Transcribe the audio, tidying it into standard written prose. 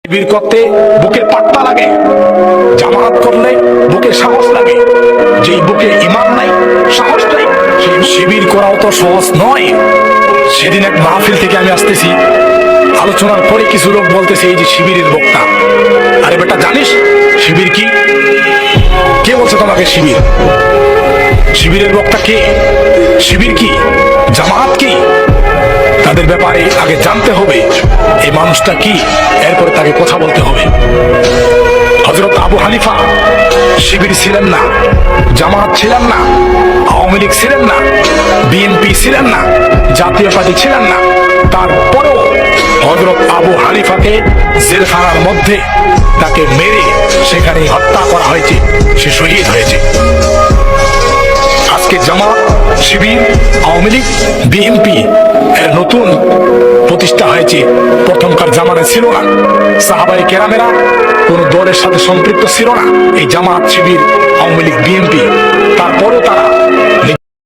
শিবির করতে বুকে পাত্তা লাগে, জামাত করলে বুকে সাহস লাগে। যেই বুকে ঈমান নাই, সাহস নাই, সেই শিবির করাও তো সহজ নয়। সেদিন এক মাহফিল থেকে আমি আসতেছি, আলোচনার পরে কিছু লোক বলতেছে এই যে শিবিরের বক্তা। আরে বেটা, জানিস শিবির কি? কে বলছে তোমাকে শিবির? শিবিরের বক্তা কে? শিবির কি? জামাত কি? তাদের ব্যাপারে আগে জানতে হবে এই মানুষটা কি, এরপরে তাকে কথা বলতে হবে। হযরত আবু হানিফা শিবির ছিলেন না, জামাত ছিলেন না, আওয়ামী লীগ ছিলেন না, বিএনপি ছিলেন না, জাতীয় পার্টি ছিলেন না। তারপরেও হযরত আবু হানিফাকে জেলখানার মধ্যে তাকে মেরে সেখানে হত্যা করা হয়েছে, সে শহীদ হয়েছে। আজকে জামাত, শিবির, আওয়ামী লীগ, বিএনপি এর নতুন প্রতিষ্ঠা হয়েছে, প্রথমকার জামানায় ছিল না। সাহাবায়ে কেরামেরা কোন দলের সাথে সম্পৃক্ত ছিল না। এই জামাত, শিবির, আওয়ামী লীগ, বিএনপি